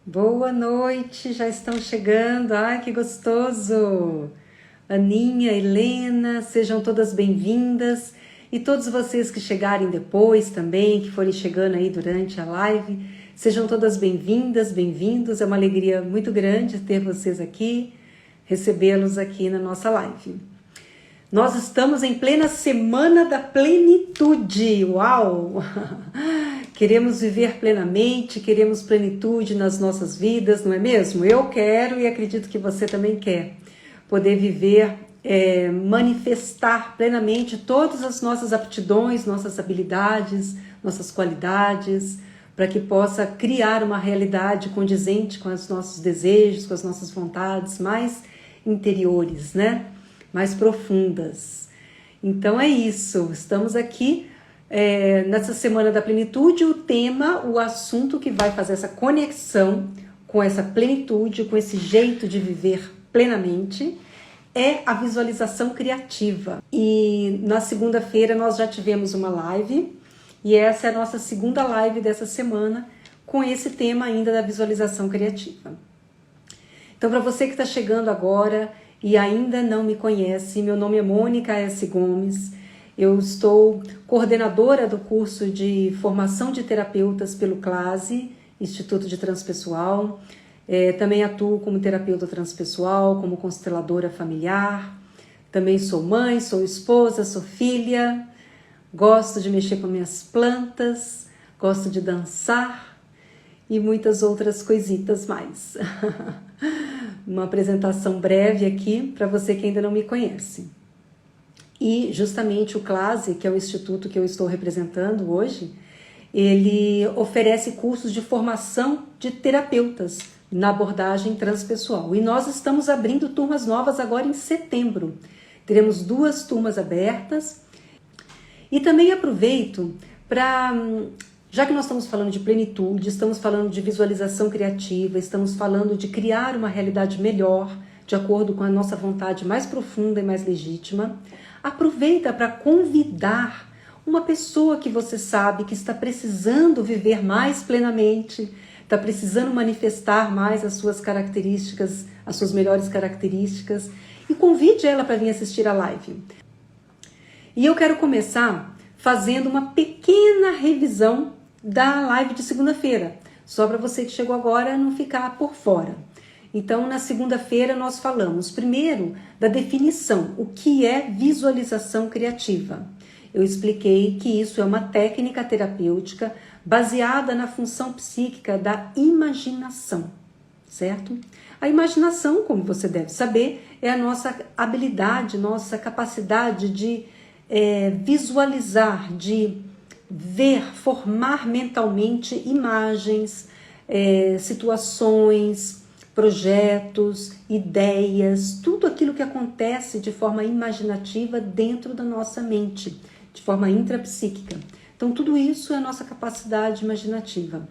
Boa noite, já estão chegando. Ai, que gostoso! Aninha, Helena, sejam todas bem-vindas. E todos vocês que chegarem depois também, que forem chegando aí durante a live, sejam todas bem-vindas, bem-vindos. É uma alegria muito grande ter vocês aqui, recebê-los aqui na nossa live. Nós estamos em plena Semana da Plenitude. Uau! Queremos viver plenamente, queremos plenitude nas nossas vidas, não é mesmo? Eu quero e acredito que você também quer poder viver, manifestar plenamente todas as nossas aptidões, nossas habilidades, nossas qualidades, para que possa criar uma realidade condizente com os nossos desejos, com as nossas vontades mais interiores, né? Mais profundas. Então é isso, estamos aqui nessa Semana da Plenitude. O tema, o assunto que vai fazer essa conexão com essa plenitude, com esse jeito de viver plenamente, é a visualização criativa. E na segunda-feira nós já tivemos uma live, e essa é a nossa segunda live dessa semana, com esse tema ainda da visualização criativa. Então, para você que está chegando agora e ainda não me conhece, meu nome é Mônica S. Gomes, eu estou coordenadora do curso de formação de terapeutas pelo CLASE, Instituto de Transpessoal. Também atuo como terapeuta transpessoal, como consteladora familiar. Também sou mãe, sou esposa, sou filha. Gosto de mexer com minhas plantas, gosto de dançar e muitas outras coisitas mais. Uma apresentação breve aqui para você que ainda não me conhece. E justamente o CLASE, que é o instituto que eu estou representando hoje, ele oferece cursos de formação de terapeutas na abordagem transpessoal. E nós estamos abrindo turmas novas agora em setembro. Teremos 2 turmas abertas. E também aproveito para, já que nós estamos falando de plenitude, estamos falando de visualização criativa, estamos falando de criar uma realidade melhor, de acordo com a nossa vontade mais profunda e mais legítima, aproveita para convidar uma pessoa que você sabe que está precisando viver mais plenamente, está precisando manifestar mais as suas características, as suas melhores características, e convide ela para vir assistir a live. E eu quero começar fazendo uma pequena revisão da live de segunda-feira, só para você que chegou agora não ficar por fora. Então, na segunda-feira nós falamos primeiro da definição, o que é visualização criativa. Eu expliquei que isso é uma técnica terapêutica baseada na função psíquica da imaginação, certo? A imaginação, como você deve saber, é a nossa habilidade, nossa capacidade de visualizar, de ver, formar mentalmente imagens, situações, projetos, ideias, tudo aquilo que acontece de forma imaginativa dentro da nossa mente, de forma intrapsíquica. Então, tudo isso é a nossa capacidade imaginativa.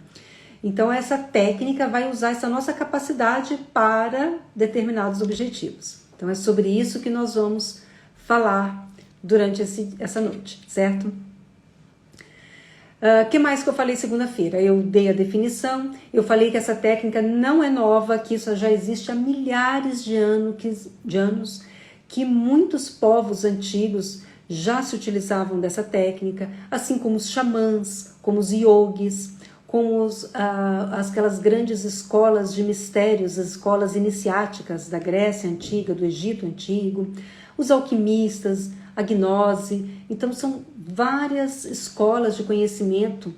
Então, essa técnica vai usar essa nossa capacidade para determinados objetivos. Então, é sobre isso que nós vamos falar durante essa noite, certo? Que mais que eu falei segunda-feira? Eu dei a definição, eu falei que essa técnica não é nova, que isso já existe há milhares de anos, que muitos povos antigos já se utilizavam dessa técnica, assim como os xamãs, como os yogis, como aquelas grandes escolas de mistérios, as escolas iniciáticas da Grécia Antiga, do Egito Antigo, os alquimistas, a gnose. Então são várias escolas de conhecimento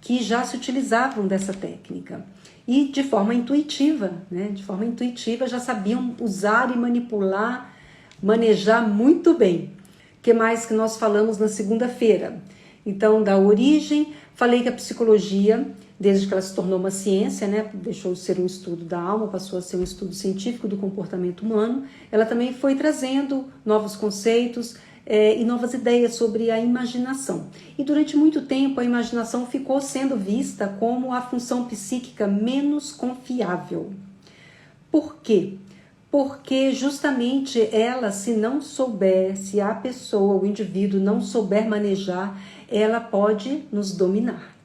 que já se utilizavam dessa técnica e de forma intuitiva, né? De forma intuitiva já sabiam usar e manipular, manejar muito bem. O que mais que nós falamos na segunda-feira? Então, da origem, falei que a psicologia, desde que ela se tornou uma ciência, né, deixou de ser um estudo da alma, passou a ser um estudo científico do comportamento humano, ela também foi trazendo novos conceitos e novas ideias sobre a imaginação. E durante muito tempo a imaginação ficou sendo vista como a função psíquica menos confiável. Por quê? Porque justamente ela, se não souber, se a pessoa, o indivíduo não souber manejar, ela pode nos dominar.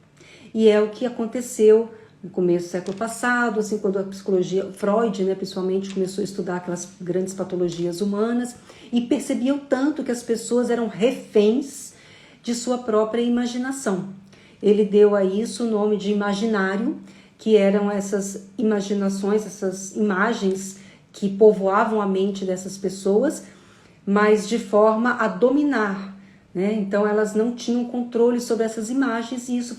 E é o que aconteceu no começo do século passado, assim, quando a psicologia, Freud, né, principalmente, começou a estudar aquelas grandes patologias humanas e percebiam tanto que as pessoas eram reféns de sua própria imaginação. Ele deu a isso o nome de imaginário, que eram essas imaginações, essas imagens que povoavam a mente dessas pessoas, mas de forma a dominar, né? Então elas não tinham controle sobre essas imagens e isso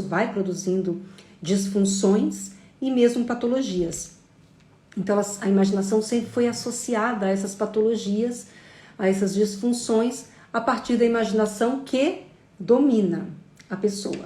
vai produzindo disfunções e mesmo patologias. Então a imaginação sempre foi associada a essas patologias, a essas disfunções, a partir da imaginação que domina a pessoa.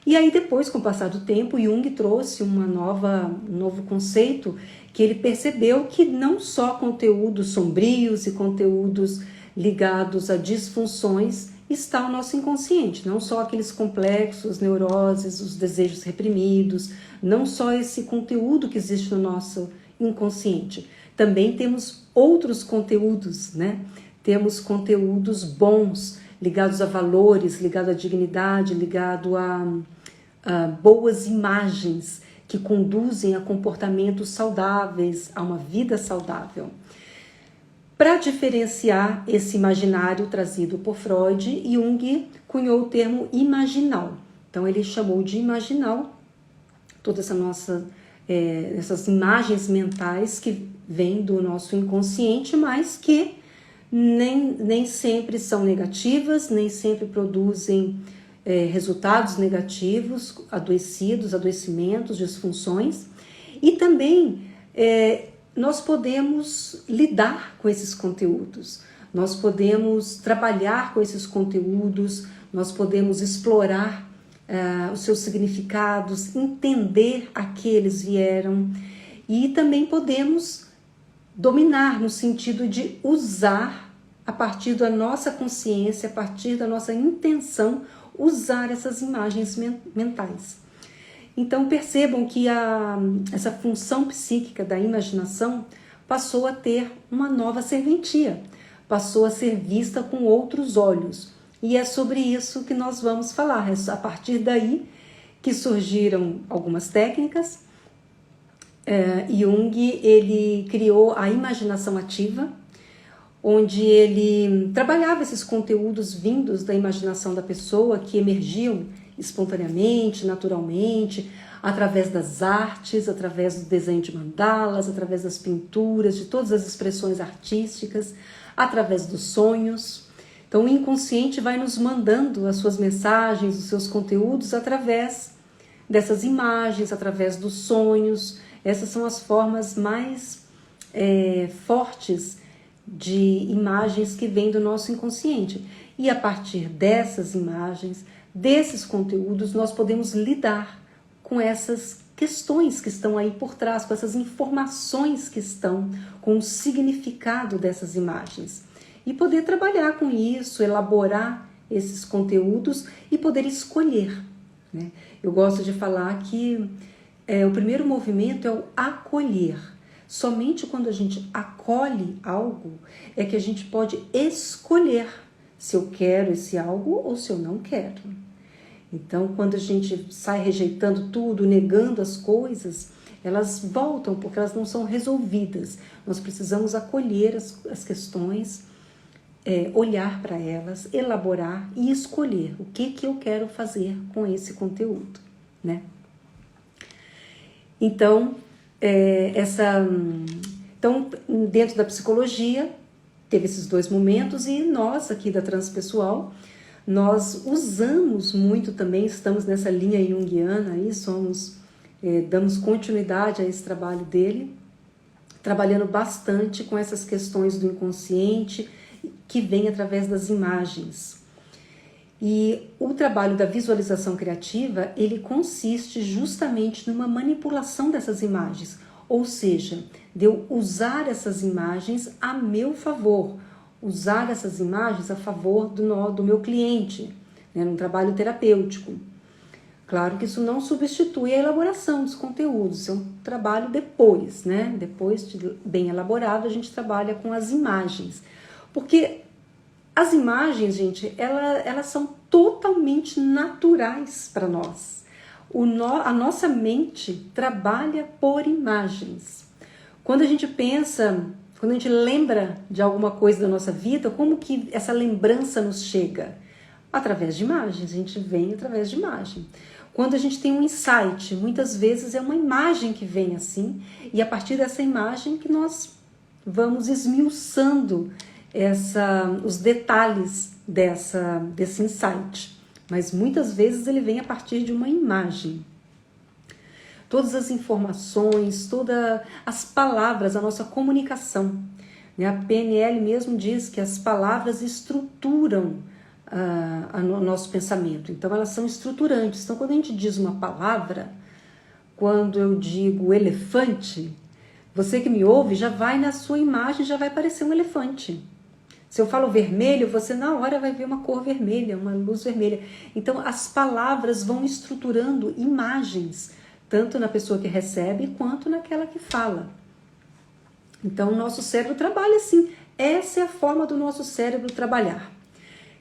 E aí depois, com o passar do tempo, Jung trouxe um novo conceito, que ele percebeu que não só conteúdos sombrios e conteúdos ligados a disfunções está no nosso inconsciente, não só aqueles complexos, neuroses, os desejos reprimidos, não só esse conteúdo que existe no nosso inconsciente. Também temos outros conteúdos, né? Temos conteúdos bons, ligados a valores, ligados à dignidade, ligado a boas imagens que conduzem a comportamentos saudáveis, a uma vida saudável. Para diferenciar esse imaginário trazido por Freud, Jung cunhou o termo imaginal. Então ele chamou de imaginal toda essas imagens mentais que vêm do nosso inconsciente, mas que nem sempre são negativas, nem sempre produzem resultados negativos, adoecimentos, disfunções. E também nós podemos lidar com esses conteúdos, nós podemos trabalhar com esses conteúdos, nós podemos explorar os seus significados, entender a que eles vieram e também podemos dominar no sentido de usar a partir da nossa consciência, a partir da nossa intenção, usar essas imagens mentais. Então percebam que essa função psíquica da imaginação passou a ter uma nova serventia, passou a ser vista com outros olhos. E é sobre isso que nós vamos falar. É a partir daí que surgiram algumas técnicas. Jung ele criou a imaginação ativa, onde ele trabalhava esses conteúdos vindos da imaginação da pessoa, que emergiam espontaneamente, naturalmente, através das artes, através do desenho de mandalas, através das pinturas, de todas as expressões artísticas, através dos sonhos. Então o inconsciente vai nos mandando as suas mensagens, os seus conteúdos através dessas imagens, através dos sonhos. Essas são as formas mais fortes de imagens que vêm do nosso inconsciente. E a partir dessas imagens, desses conteúdos, nós podemos lidar com essas questões que estão aí por trás, com essas informações que estão, com o significado dessas imagens. E poder trabalhar com isso, elaborar esses conteúdos e poder escolher, né? Eu gosto de falar que o primeiro movimento é o acolher. Somente quando a gente acolhe algo é que a gente pode escolher se eu quero esse algo ou se eu não quero. Então, quando a gente sai rejeitando tudo, negando as coisas, elas voltam porque elas não são resolvidas. Nós precisamos acolher as questões, olhar para elas, elaborar e escolher o que eu quero fazer com esse conteúdo, né? Então, dentro da psicologia, teve esses dois momentos e nós aqui da Transpessoal, nós usamos muito também, estamos nessa linha junguiana aí, damos continuidade a esse trabalho dele, trabalhando bastante com essas questões do inconsciente que vem através das imagens. E o trabalho da visualização criativa, ele consiste justamente numa manipulação dessas imagens, ou seja, de eu usar essas imagens a meu favor, usar essas imagens a favor do meu cliente, né, num trabalho terapêutico. Claro que isso não substitui a elaboração dos conteúdos, isso é um trabalho depois, né? Depois de bem elaborado, a gente trabalha com as imagens. Porque as imagens, gente, elas são totalmente naturais para nós. A nossa mente trabalha por imagens. Quando a gente pensa, quando a gente lembra de alguma coisa da nossa vida, como que essa lembrança nos chega? Através de imagens, a gente vem através de imagem. Quando a gente tem um insight, muitas vezes é uma imagem que vem assim, e a partir dessa imagem que nós vamos esmiuçando os detalhes desse insight. Mas muitas vezes ele vem a partir de uma imagem. Todas as informações, todas as palavras, a nossa comunicação. A PNL mesmo diz que as palavras estruturam o nosso pensamento. Então, elas são estruturantes. Então, quando a gente diz uma palavra, quando eu digo elefante, você que me ouve já vai na sua imagem, já vai parecer um elefante. Se eu falo vermelho, você na hora vai ver uma cor vermelha, uma luz vermelha. Então, as palavras vão estruturando imagens, tanto na pessoa que recebe, quanto naquela que fala. Então, o nosso cérebro trabalha assim. Essa é a forma do nosso cérebro trabalhar.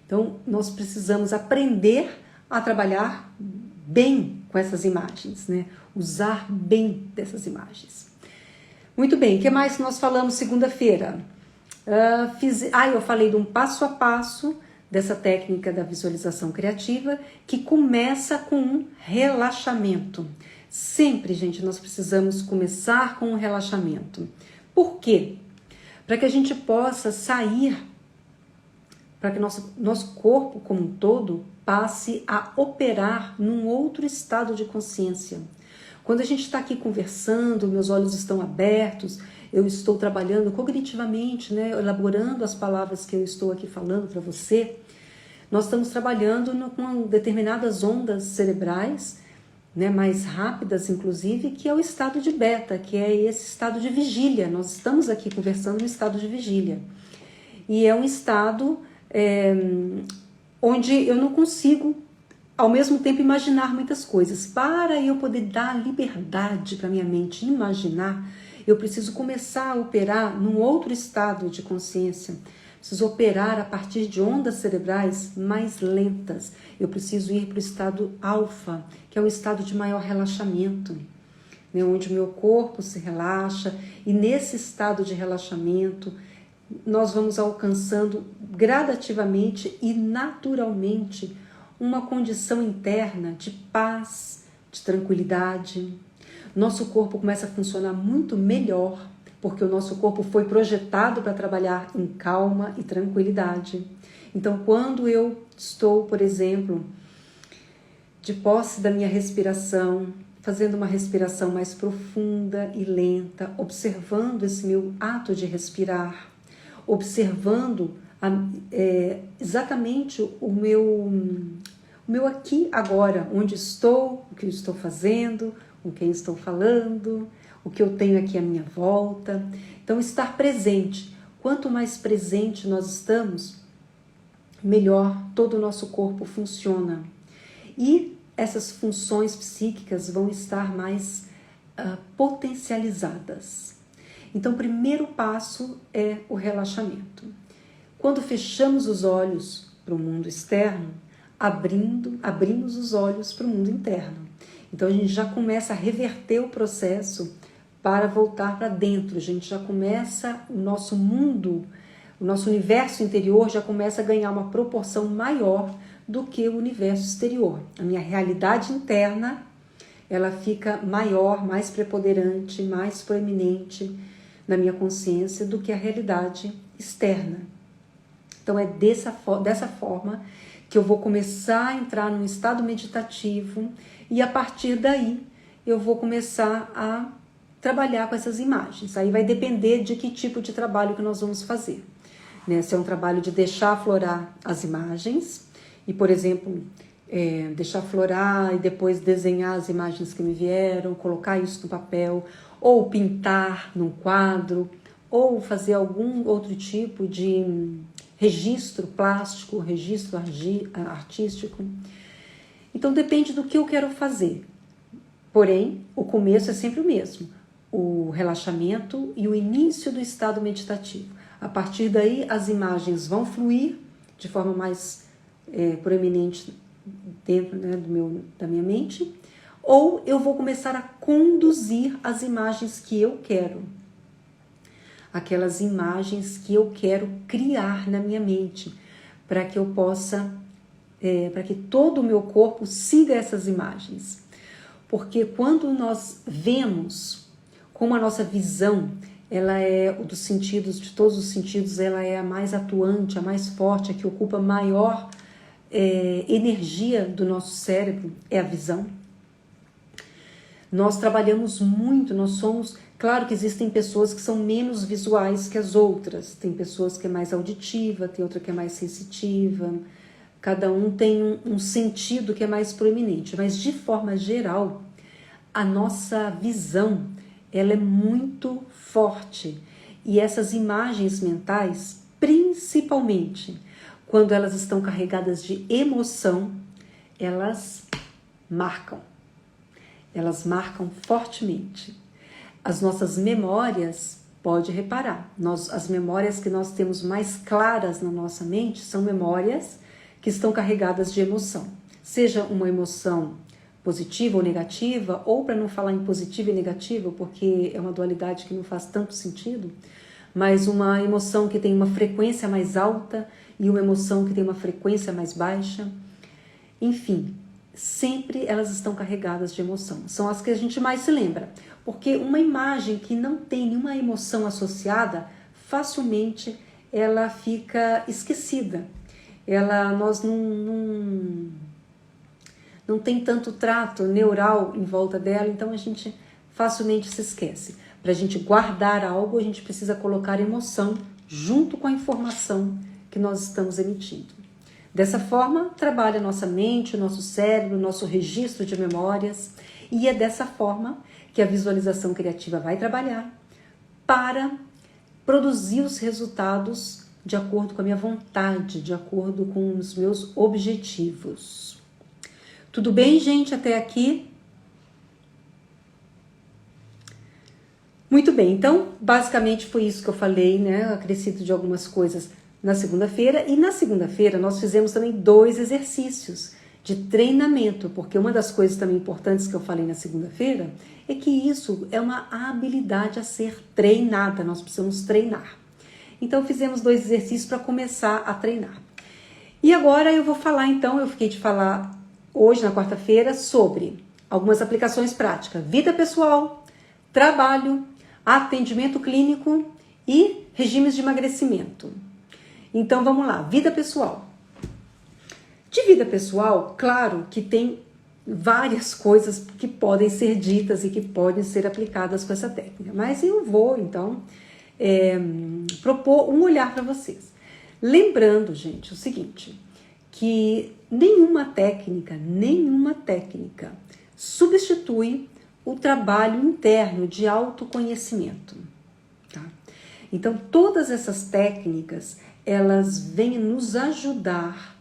Então, nós precisamos aprender a trabalhar bem com essas imagens, né? Usar bem dessas imagens. Muito bem, o que mais nós falamos segunda-feira? Eu falei de um passo a passo dessa técnica da visualização criativa que começa com um relaxamento. Sempre, gente, nós precisamos começar com um relaxamento. Por quê? Para que a gente possa sair, para que nosso corpo como um todo passe a operar num outro estado de consciência. Quando a gente está aqui conversando, meus olhos estão abertos, eu estou trabalhando cognitivamente, né, elaborando as palavras que eu estou aqui falando para você, nós estamos trabalhando com determinadas ondas cerebrais, né, mais rápidas, inclusive, que é o estado de beta, que é esse estado de vigília. Nós estamos aqui conversando no estado de vigília. E é um estado onde eu não consigo, ao mesmo tempo, imaginar muitas coisas. Para eu poder dar liberdade para minha mente imaginar, eu preciso começar a operar num outro estado de consciência. Preciso operar a partir de ondas cerebrais mais lentas. Eu preciso ir para o estado alfa, que é um estado de maior relaxamento, né, onde o meu corpo se relaxa. E nesse estado de relaxamento, nós vamos alcançando gradativamente e naturalmente uma condição interna de paz, de tranquilidade. Nosso corpo começa a funcionar muito melhor, porque o nosso corpo foi projetado para trabalhar em calma e tranquilidade. Então, quando eu estou, por exemplo, de posse da minha respiração, fazendo uma respiração mais profunda e lenta, observando esse meu ato de respirar, observando exatamente o meu aqui agora, onde estou, o que eu estou fazendo, com quem estou falando, o que eu tenho aqui à minha volta. Então, estar presente. Quanto mais presente nós estamos, melhor todo o nosso corpo funciona. E essas funções psíquicas vão estar mais potencializadas. Então, o primeiro passo é o relaxamento. Quando fechamos os olhos para o mundo externo, abrimos os olhos para o mundo interno. Então, a gente já começa a reverter o processo para voltar para dentro. A gente já começa, o nosso mundo, o nosso universo interior já começa a ganhar uma proporção maior do que o universo exterior. A minha realidade interna, ela fica maior, mais preponderante, mais proeminente na minha consciência do que a realidade externa. Então é dessa forma que eu vou começar a entrar num estado meditativo e a partir daí eu vou começar a trabalhar com essas imagens. Aí vai depender de que tipo de trabalho que nós vamos fazer, né? Se é um trabalho de deixar aflorar as imagens e, por exemplo, deixar aflorar e depois desenhar as imagens que me vieram, colocar isso no papel, ou pintar num quadro, ou fazer algum outro tipo de registro plástico, registro artístico. Então depende do que eu quero fazer. Porém, o começo é sempre o mesmo, o relaxamento e o início do estado meditativo. A partir daí, as imagens vão fluir de forma mais proeminente dentro, né, da minha mente, ou eu vou começar a conduzir as imagens que eu quero. Aquelas imagens que eu quero criar na minha mente, para que eu possa, para que todo o meu corpo siga essas imagens. Porque quando nós vemos, como a nossa visão, ela é dos sentidos, de todos os sentidos, ela é a mais atuante, a mais forte, a que ocupa maior energia do nosso cérebro, é a visão. Nós trabalhamos muito, nós somos... Claro que existem pessoas que são menos visuais que as outras, tem pessoas que é mais auditiva, tem outra que é mais sensitiva, cada um tem um sentido que é mais proeminente, mas de forma geral, a nossa visão, ela é muito forte, e essas imagens mentais, principalmente quando elas estão carregadas de emoção, elas marcam fortemente. As nossas memórias, pode reparar, as memórias que nós temos mais claras na nossa mente são memórias que estão carregadas de emoção. Seja uma emoção positiva ou negativa, ou para não falar em positiva e negativa, porque é uma dualidade que não faz tanto sentido, mas uma emoção que tem uma frequência mais alta e uma emoção que tem uma frequência mais baixa. Enfim, sempre elas estão carregadas de emoção. São as que a gente mais se lembra. Porque uma imagem que não tem nenhuma emoção associada, facilmente ela fica esquecida. Nós não tem tanto trato neural em volta dela, então a gente facilmente se esquece. Para a gente guardar algo, a gente precisa colocar emoção junto com a informação que nós estamos emitindo. Dessa forma, trabalha a nossa mente, o nosso cérebro, o nosso registro de memórias, e é dessa forma que a visualização criativa vai trabalhar para produzir os resultados de acordo com a minha vontade, de acordo com os meus objetivos. Tudo bem, gente, até aqui? Muito bem, então, basicamente foi isso que eu falei, né? Acrescido de algumas coisas na segunda-feira, e na segunda-feira nós fizemos também 2 exercícios de treinamento, porque uma das coisas também importantes que eu falei na segunda-feira é que isso é uma habilidade a ser treinada, nós precisamos treinar. Então fizemos 2 exercícios para começar a treinar. E agora eu vou falar então, eu fiquei de falar hoje na quarta-feira sobre algumas aplicações práticas, vida pessoal, trabalho, atendimento clínico e regimes de emagrecimento. Então vamos lá, vida pessoal. De vida pessoal, claro que tem várias coisas que podem ser ditas e que podem ser aplicadas com essa técnica, mas eu vou então propor um olhar para vocês. Lembrando, gente, o seguinte, que nenhuma técnica substitui o trabalho interno de autoconhecimento, tá? Então todas essas técnicas, elas vêm nos ajudar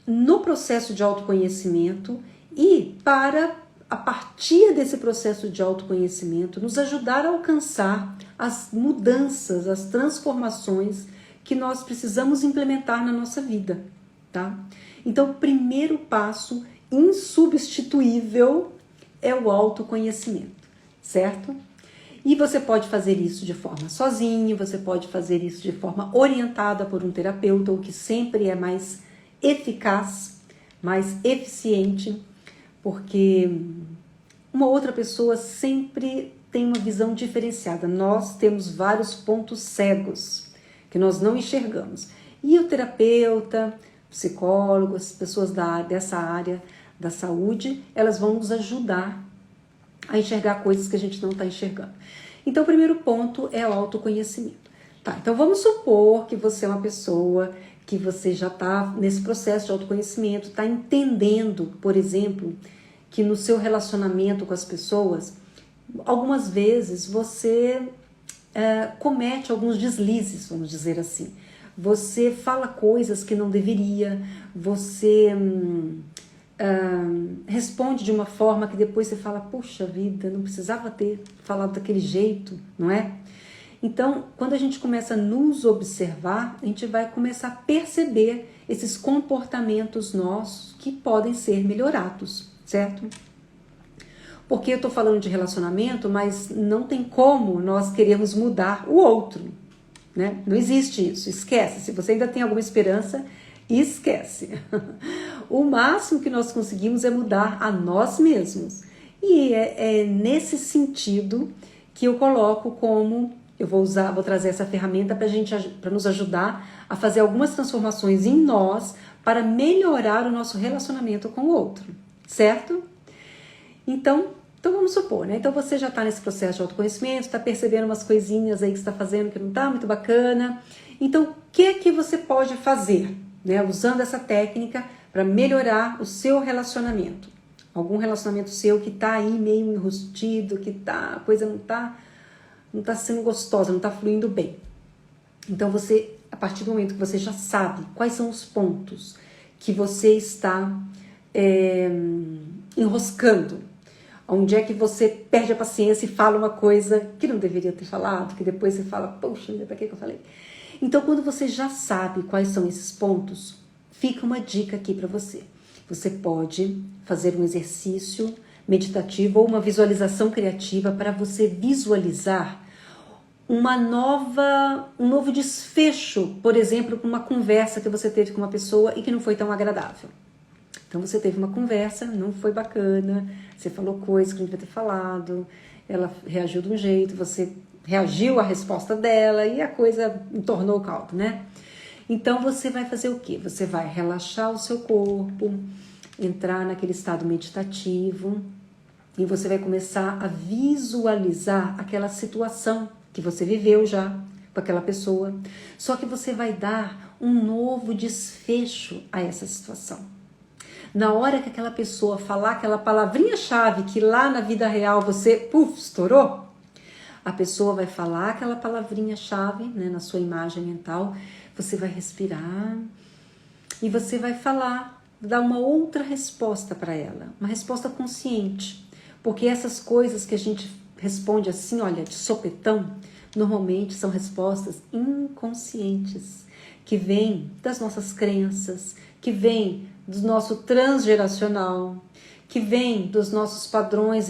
no processo de autoconhecimento e para, a partir desse processo de autoconhecimento, nos ajudar a alcançar as mudanças, as transformações que nós precisamos implementar na nossa vida, tá? Então, o primeiro passo insubstituível é o autoconhecimento, certo? E você pode fazer isso de forma sozinho, você pode fazer isso de forma orientada por um terapeuta, o que sempre é mais eficaz, mais eficiente, porque uma outra pessoa sempre tem uma visão diferenciada. Nós temos vários pontos cegos que nós não enxergamos. E o terapeuta, psicólogo, as pessoas dessa área da saúde, elas vão nos ajudar a enxergar coisas que a gente não está enxergando. Então, o primeiro ponto é o autoconhecimento. Tá, então vamos supor que você é uma pessoa que você já está nesse processo de autoconhecimento, está entendendo, por exemplo, que no seu relacionamento com as pessoas, algumas vezes você comete alguns deslizes, vamos dizer assim. Você fala coisas que não deveria, você responde de uma forma que depois você fala, puxa vida, não precisava ter falado daquele jeito, não é? Então, quando a gente começa a nos observar, a gente vai começar a perceber esses comportamentos nossos que podem ser melhorados, certo? Porque eu estou falando de relacionamento, mas não tem como nós queremos mudar o outro, né? Não existe isso, esquece. Se você ainda tem alguma esperança, esquece. O máximo que nós conseguimos é mudar a nós mesmos. E é nesse sentido que eu coloco como eu vou trazer essa ferramenta para nos ajudar a fazer algumas transformações em nós para melhorar o nosso relacionamento com o outro, certo? Então vamos supor, né? Então você já está nesse processo de autoconhecimento, está percebendo umas coisinhas aí que você está fazendo que não está muito bacana. Então, o que você pode fazer, né? Usando essa técnica para melhorar o seu relacionamento? Algum relacionamento seu que está aí meio enrustido, que a coisa não tá sendo gostosa, não está fluindo bem. Então você, a partir do momento que você já sabe quais são os pontos que você está enroscando, onde é que você perde a paciência e fala uma coisa que não deveria ter falado, que depois você fala, poxa, pra que eu falei? Então, quando você já sabe quais são esses pontos, fica uma dica aqui para você. Você pode fazer um exercício meditativo ou uma visualização criativa para você visualizar um novo desfecho, por exemplo, com uma conversa que você teve com uma pessoa e que não foi tão agradável. Então você teve uma conversa, não foi bacana, você falou coisas que não devia ter falado, ela reagiu de um jeito, você reagiu à resposta dela e a coisa entornou o caldo, né? Então você vai fazer o quê? Você vai relaxar o seu corpo, entrar naquele estado meditativo e você vai começar a visualizar aquela situação que você viveu já com aquela pessoa, só que você vai dar um novo desfecho a essa situação. Na hora que aquela pessoa falar aquela palavrinha-chave que lá na vida real você, estourou, a pessoa vai falar aquela palavrinha-chave, né, na sua imagem mental, você vai respirar e você vai falar, dar uma outra resposta para ela, uma resposta consciente, porque essas coisas que a gente responde assim, olha, de sopetão, normalmente são respostas inconscientes, que vêm das nossas crenças, que vêm do nosso transgeracional, que vêm dos nossos padrões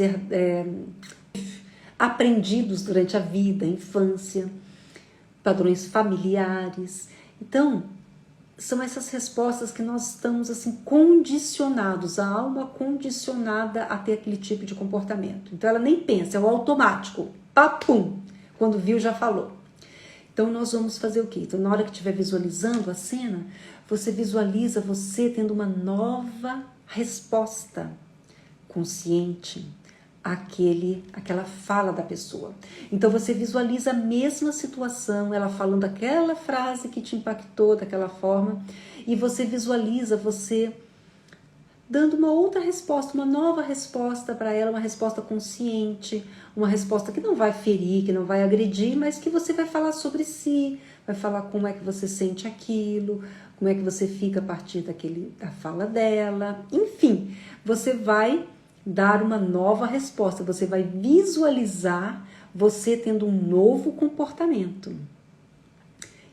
aprendidos durante a vida, a infância, padrões familiares. Então, são essas respostas que nós estamos assim condicionados, a alma condicionada a ter aquele tipo de comportamento. Então ela nem pensa, é o automático, papum, quando viu já falou. Então nós vamos fazer o quê? Então na hora que estiver visualizando a cena, você visualiza você tendo uma nova resposta consciente àquela fala da pessoa. Então você visualiza a mesma situação, ela falando aquela frase que te impactou daquela forma, e você visualiza você dando uma outra resposta, uma nova resposta para ela, uma resposta consciente, uma resposta que não vai ferir, que não vai agredir, mas que você vai falar sobre si, vai falar como é que você sente aquilo, como é que você fica a partir da fala dela, enfim, você vai dar uma nova resposta, você vai visualizar você tendo um novo comportamento.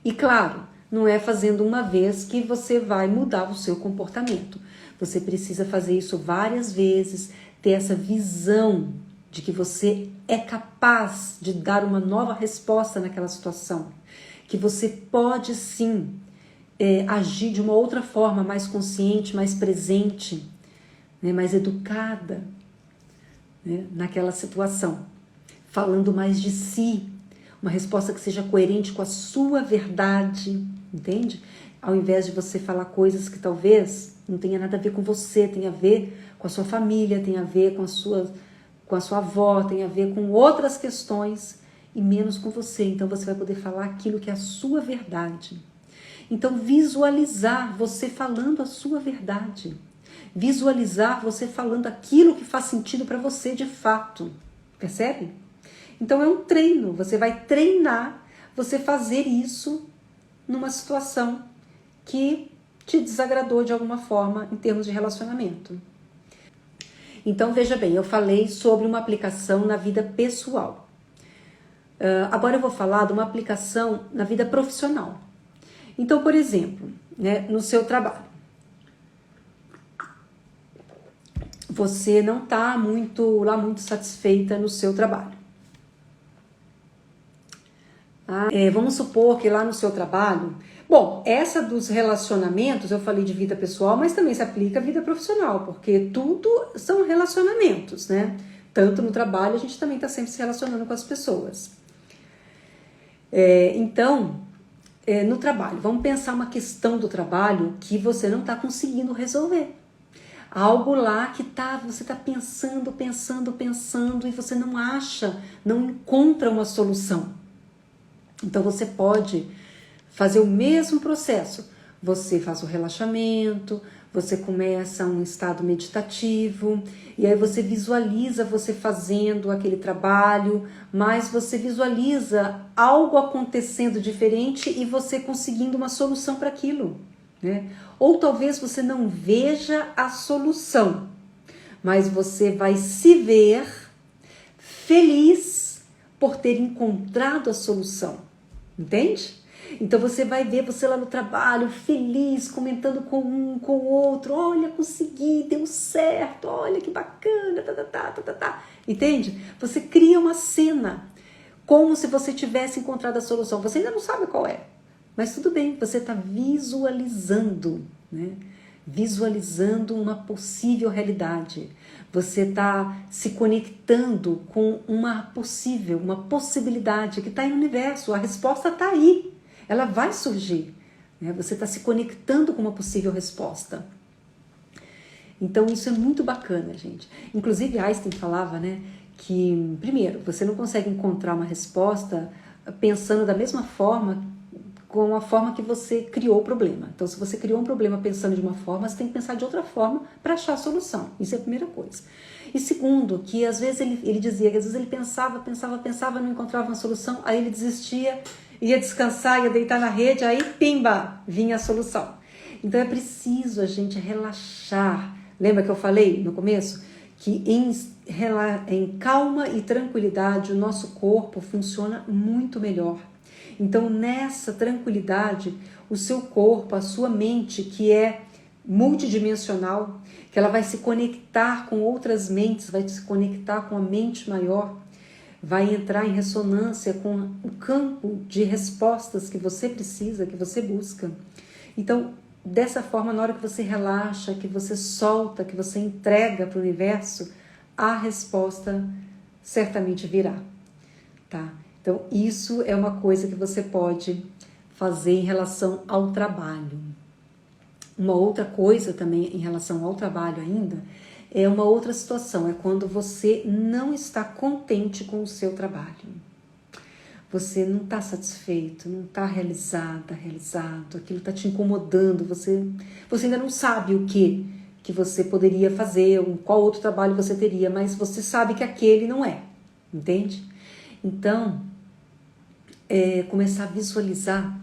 E claro, não é fazendo uma vez que você vai mudar o seu comportamento. Você precisa fazer isso várias vezes, ter essa visão de que você é capaz de dar uma nova resposta naquela situação, que você pode sim agir de uma outra forma, mais consciente, mais presente, né, mais educada, né, naquela situação, falando mais de si, uma resposta que seja coerente com a sua verdade, entende? Ao invés de você falar coisas que talvez não tenha nada a ver com você, tem a ver com a sua família, tem a ver com a sua avó, tem a ver com outras questões e menos com você. Então você vai poder falar aquilo que é a sua verdade. Então visualizar você falando a sua verdade. Visualizar você falando aquilo que faz sentido para você de fato. Percebe? Então é um treino. Você vai treinar você fazer isso numa situação que te desagradou de alguma forma em termos de relacionamento. Então veja bem, eu falei sobre uma aplicação na vida pessoal. Agora eu vou falar de uma aplicação na vida profissional. Então, por exemplo, né, no seu trabalho, você não está muito satisfeita no seu trabalho. Vamos supor que lá no seu trabalho... Bom, essa dos relacionamentos, eu falei de vida pessoal, mas também se aplica à vida profissional, porque tudo são relacionamentos, né? Tanto no trabalho, a gente também está sempre se relacionando com as pessoas. Então, no trabalho, vamos pensar uma questão do trabalho que você não está conseguindo resolver. Algo lá que você está pensando e você não acha, não encontra uma solução. Então você pode fazer o mesmo processo. Você faz o relaxamento, você começa um estado meditativo, e aí você visualiza você fazendo aquele trabalho, mas você visualiza algo acontecendo diferente e você conseguindo uma solução para aquilo, né? Ou talvez você não veja a solução, mas você vai se ver feliz por ter encontrado a solução. Entende? Então você vai ver você lá no trabalho, feliz, comentando com um, com o outro, olha, consegui, deu certo, olha que bacana, Entende? Você cria uma cena, como se você tivesse encontrado a solução. Você ainda não sabe qual é, mas tudo bem, você está visualizando, né? Visualizando uma possível realidade. Você está se conectando com uma possibilidade que está aí no universo. A resposta está aí, ela vai surgir, né? Você está se conectando com uma possível resposta. Então isso é muito bacana, gente. Inclusive Einstein falava, né, que primeiro, você não consegue encontrar uma resposta pensando da mesma forma, com a forma que você criou o problema. Então, se você criou um problema pensando de uma forma, você tem que pensar de outra forma para achar a solução. Isso é a primeira coisa. E segundo, que às vezes ele dizia que às vezes ele pensava, não encontrava uma solução, aí ele desistia, ia descansar, ia deitar na rede, aí pimba, vinha a solução. Então é preciso a gente relaxar. Lembra que eu falei no começo? Que em calma e tranquilidade o nosso corpo funciona muito melhor. Então, nessa tranquilidade, o seu corpo, a sua mente, que é multidimensional, que ela vai se conectar com outras mentes, vai se conectar com a mente maior, vai entrar em ressonância com o campo de respostas que você precisa, que você busca. Então, dessa forma, na hora que você relaxa, que você solta, que você entrega para o universo, a resposta certamente virá, tá? Então, isso é uma coisa que você pode fazer em relação ao trabalho. Uma outra coisa também em relação ao trabalho ainda, é uma outra situação, é quando você não está contente com o seu trabalho. Você não está satisfeito, não está realizado, aquilo está te incomodando, você ainda não sabe o que você poderia fazer, qual outro trabalho você teria, mas você sabe que aquele não é, entende? Então, começar a visualizar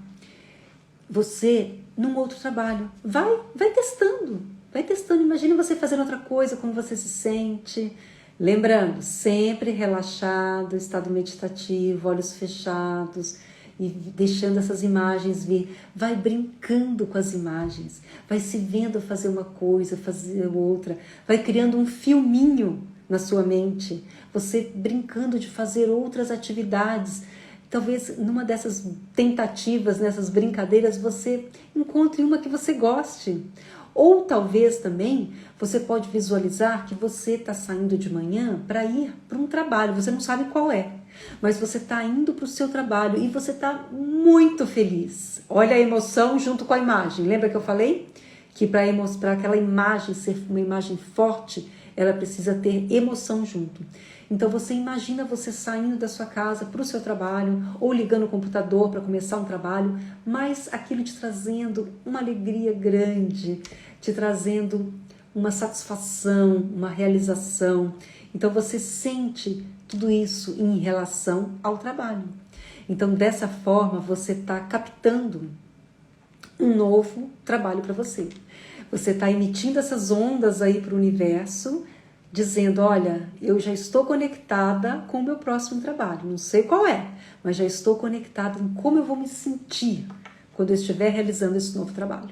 você num outro trabalho. Vai testando. Imagine você fazendo outra coisa, como você se sente. Lembrando, sempre relaxado, estado meditativo, olhos fechados e deixando essas imagens vir. Vai brincando com as imagens, vai se vendo fazer uma coisa, fazer outra, vai criando um filminho na sua mente, você brincando de fazer outras atividades. Talvez numa dessas tentativas, nessas brincadeiras, você encontre uma que você goste. Ou talvez também você pode visualizar que você está saindo de manhã para ir para um trabalho, você não sabe qual é, mas você está indo para o seu trabalho e você está muito feliz. Olha a emoção junto com a imagem. Lembra que eu falei? Que para aquela imagem ser uma imagem forte, ela precisa ter emoção junto. Então você imagina você saindo da sua casa para o seu trabalho ou ligando o computador para começar um trabalho, mas aquilo te trazendo uma alegria grande, te trazendo uma satisfação, uma realização. Então você sente tudo isso em relação ao trabalho. Então dessa forma você está captando um novo trabalho para você. Você está emitindo essas ondas aí para o universo, dizendo, olha, eu já estou conectada com o meu próximo trabalho, não sei qual é, mas já estou conectada em como eu vou me sentir quando eu estiver realizando esse novo trabalho.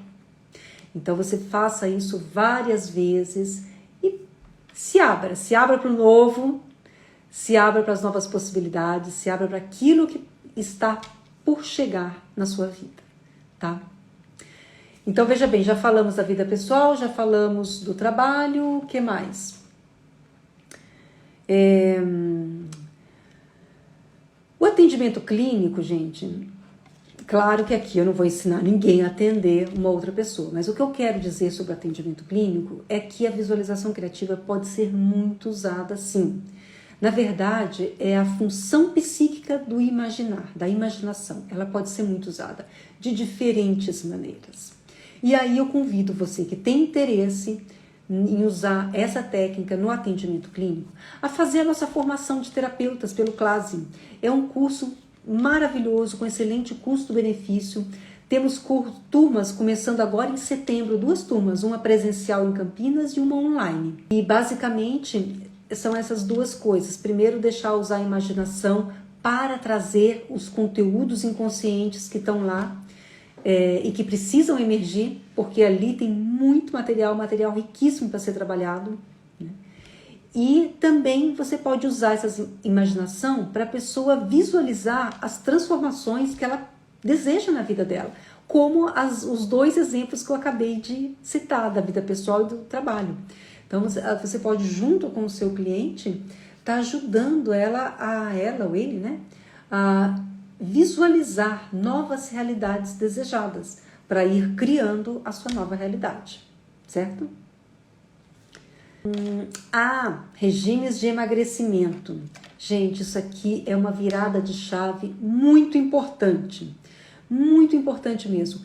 Então você faça isso várias vezes e Se abra para o novo, se abra para as novas possibilidades, se abra para aquilo que está por chegar na sua vida, tá? Então, veja bem, já falamos da vida pessoal, já falamos do trabalho, o que mais? O atendimento clínico, gente, claro que aqui eu não vou ensinar ninguém a atender uma outra pessoa, mas o que eu quero dizer sobre o atendimento clínico é que a visualização criativa pode ser muito usada sim. Na verdade, é a função psíquica do imaginar, da imaginação. Ela pode ser muito usada de diferentes maneiras. E aí eu convido você que tem interesse em usar essa técnica no atendimento clínico a fazer a nossa formação de terapeutas pelo CLASE. É um curso maravilhoso, com excelente custo-benefício. Temos turmas começando agora em setembro, 2 turmas, uma presencial em Campinas e uma online. E basicamente são essas 2 coisas. Primeiro, deixar usar a imaginação para trazer os conteúdos inconscientes que estão lá e que precisam emergir, porque ali tem muito material riquíssimo para ser trabalhado, né? E também você pode usar essa imaginação para a pessoa visualizar as transformações que ela deseja na vida dela, como os 2 exemplos que eu acabei de citar, da vida pessoal e do trabalho. Então você pode, junto com o seu cliente, estar ajudando ela ou ele, né, a visualizar novas realidades desejadas, para ir criando a sua nova realidade, certo? Regimes de emagrecimento. Gente, isso aqui é uma virada de chave muito importante mesmo.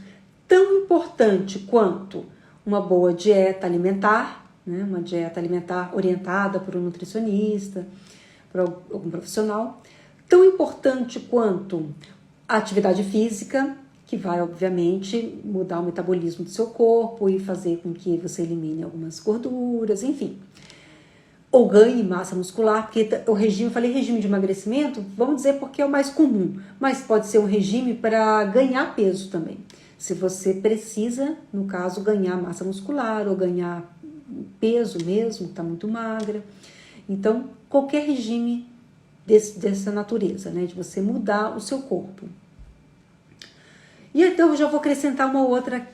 Tão importante quanto uma boa dieta alimentar, né? Uma dieta alimentar orientada por um nutricionista, por algum profissional. Tão importante quanto a atividade física, que vai, obviamente, mudar o metabolismo do seu corpo e fazer com que você elimine algumas gorduras, enfim. Ou ganhe massa muscular, porque o regime, eu falei regime de emagrecimento, vamos dizer porque é o mais comum, mas pode ser um regime para ganhar peso também. Se você precisa, no caso, ganhar massa muscular ou ganhar peso mesmo, está muito magra. Então, qualquer regime dessa natureza, né, de você mudar o seu corpo. E então eu já vou acrescentar uma outra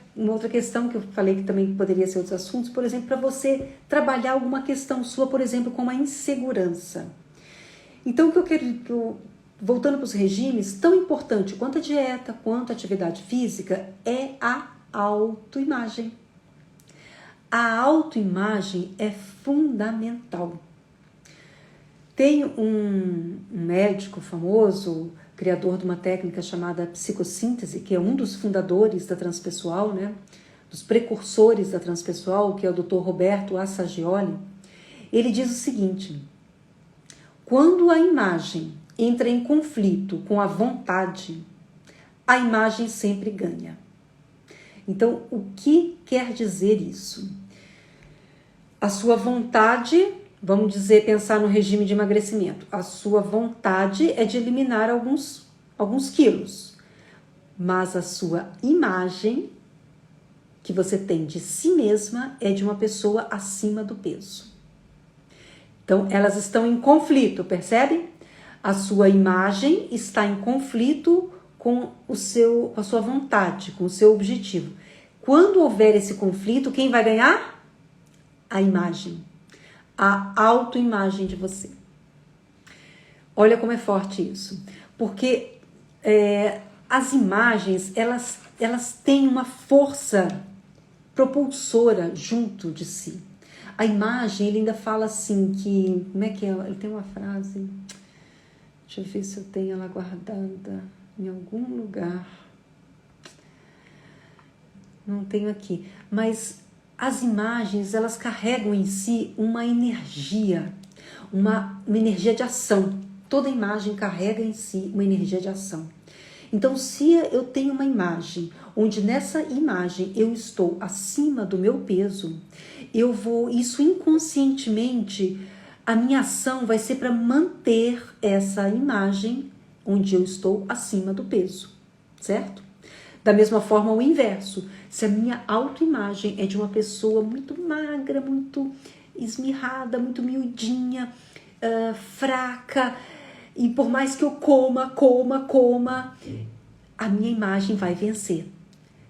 questão que eu falei que também poderia ser outros assuntos, por exemplo, para você trabalhar alguma questão sua, por exemplo, como a insegurança. Então, o que eu quero, voltando para os regimes, tão importante quanto a dieta, quanto a atividade física, é a autoimagem. A autoimagem é fundamental. Tem um médico famoso, criador de uma técnica chamada psicossíntese, que é um dos fundadores da transpessoal, né? Dos precursores da transpessoal, que é o Dr. Roberto Assagioli. Ele diz o seguinte: quando a imagem entra em conflito com a vontade, a imagem sempre ganha. Então, o que quer dizer isso? A sua vontade, vamos dizer, pensar no regime de emagrecimento. A sua vontade é de eliminar alguns quilos, mas a sua imagem que você tem de si mesma é de uma pessoa acima do peso. Então, elas estão em conflito, percebe? A sua imagem está em conflito com a sua vontade, com o seu objetivo. Quando houver esse conflito, quem vai ganhar? A imagem. A autoimagem de você. Olha como é forte isso. Porque as imagens, elas têm uma força propulsora junto de si. A imagem, ele ainda fala assim que... Como é que é? Ele tem uma frase... Deixa eu ver se eu tenho ela guardada em algum lugar. Não tenho aqui. Mas as imagens, elas carregam em si uma energia de ação. Toda imagem carrega em si uma energia de ação. Então, se eu tenho uma imagem, onde nessa imagem eu estou acima do meu peso, isso inconscientemente, a minha ação vai ser para manter essa imagem onde eu estou acima do peso, certo? Da mesma forma, o inverso. Se a minha autoimagem é de uma pessoa muito magra, muito esmirrada, muito miudinha, fraca, e por mais que eu coma, a minha imagem vai vencer.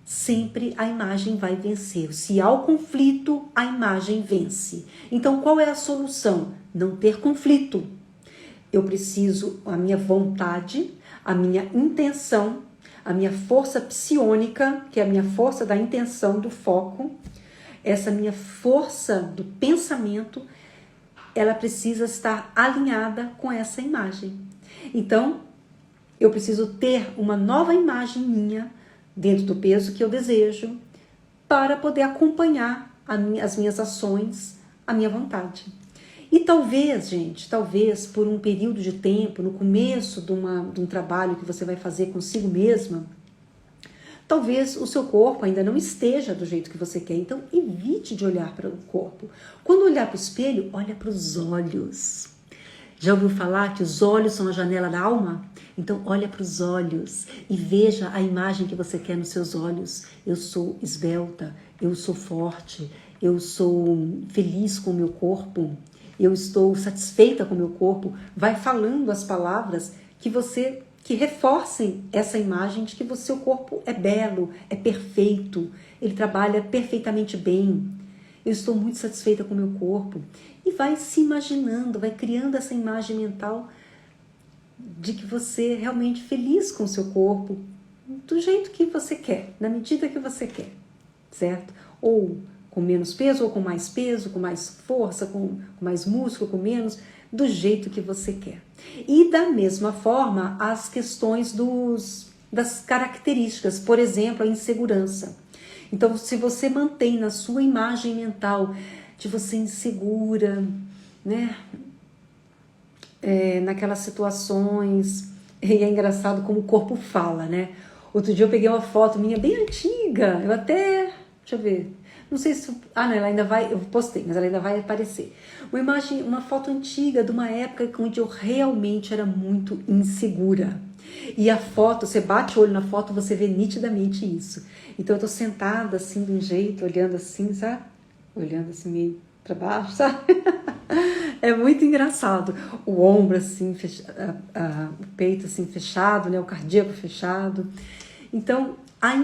Sempre a imagem vai vencer. Se há o conflito, a imagem vence. Então, qual é a solução? Não ter conflito. Eu preciso, a minha vontade, a minha intenção, a minha força psiônica, que é a minha força da intenção, do foco, essa minha força do pensamento, ela precisa estar alinhada com essa imagem. Então, eu preciso ter uma nova imagem minha, dentro do peso que eu desejo, para poder acompanhar as minhas ações, a minha vontade. E talvez, gente, por um período de tempo, no começo de um trabalho que você vai fazer consigo mesma, talvez o seu corpo ainda não esteja do jeito que você quer. Então, evite de olhar para o corpo. Quando olhar para o espelho, olha para os olhos. Já ouviu falar que os olhos são a janela da alma? Então, olha para os olhos e veja a imagem que você quer nos seus olhos. Eu sou esbelta, eu sou forte, eu sou feliz com o meu corpo, eu estou satisfeita com o meu corpo. Vai falando as palavras que reforcem essa imagem de que o seu corpo é belo, é perfeito, ele trabalha perfeitamente bem. Eu estou muito satisfeita com o meu corpo. E vai se imaginando, vai criando essa imagem mental de que você é realmente feliz com o seu corpo, do jeito que você quer, na medida que você quer, certo? Ou com menos peso, ou com mais força, com mais músculo, com menos, do jeito que você quer. E da mesma forma, as questões das características, por exemplo, a insegurança. Então, se você mantém na sua imagem mental de você insegura, né? Naquelas situações, e é engraçado como o corpo fala, né? Outro dia eu peguei uma foto minha bem antiga, deixa eu ver, não sei se, ela ainda vai, eu postei, mas ela ainda vai aparecer. Uma foto antiga de uma época onde eu realmente era muito insegura. E a foto, você bate o olho na foto, você vê nitidamente isso. Então eu tô sentada assim, de um jeito, olhando assim, sabe? Olhando assim meio para baixo, sabe? É muito engraçado. O ombro assim, o peito assim fechado, né? O cardíaco fechado. Então, a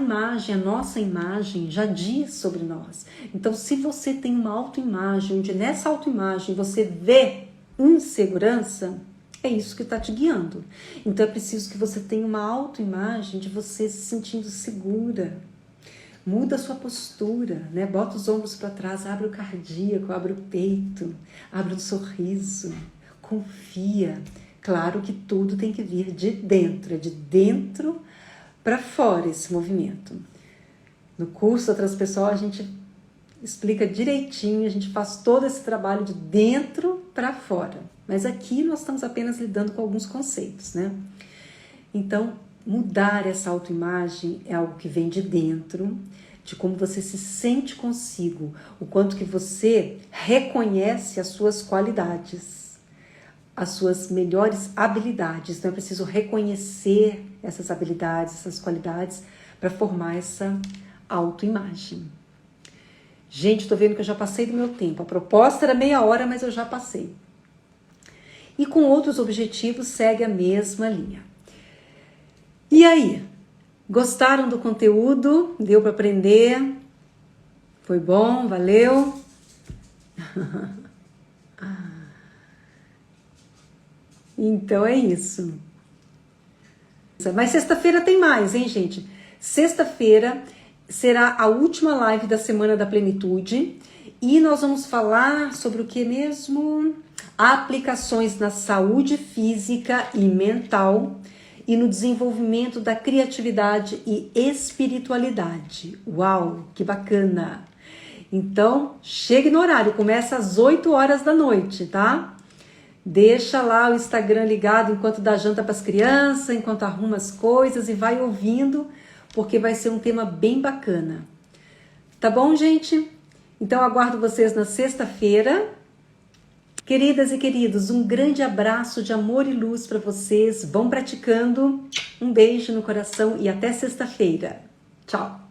nossa imagem já diz sobre nós. Então, se você tem uma autoimagem, onde nessa autoimagem você vê insegurança, é isso que está te guiando. Então, é preciso que você tenha uma autoimagem de você se sentindo segura. Muda a sua postura, né? Bota os ombros para trás, abre o cardíaco, abre o peito, abre um sorriso, confia. Claro que tudo tem que vir de dentro, é de dentro para fora esse movimento. No curso da Transpessoal a gente explica direitinho, a gente faz todo esse trabalho de dentro para fora. Mas aqui nós estamos apenas lidando com alguns conceitos, né? Então, mudar essa autoimagem é algo que vem de dentro, de como você se sente consigo, o quanto que você reconhece as suas qualidades, as suas melhores habilidades. Então é preciso reconhecer essas habilidades, essas qualidades, para formar essa autoimagem. Gente, estou vendo que eu já passei do meu tempo. A proposta era meia hora, mas eu já passei. E com outros objetivos segue a mesma linha. E aí? Gostaram do conteúdo? Deu para aprender? Foi bom? Valeu? Então é isso. Mas sexta-feira tem mais, hein, gente? Sexta-feira será a última live da Semana da Plenitude e nós vamos falar sobre o que mesmo? Aplicações na saúde física e mental e no desenvolvimento da criatividade e espiritualidade. Uau, que bacana! Então, chegue no horário, começa às 8 horas da noite, tá? Deixa lá o Instagram ligado enquanto dá janta para as crianças, enquanto arruma as coisas e vai ouvindo, porque vai ser um tema bem bacana. Tá bom, gente? Então, aguardo vocês na sexta-feira. Queridas e queridos, um grande abraço de amor e luz para vocês. Vão praticando. Um beijo no coração e até sexta-feira. Tchau!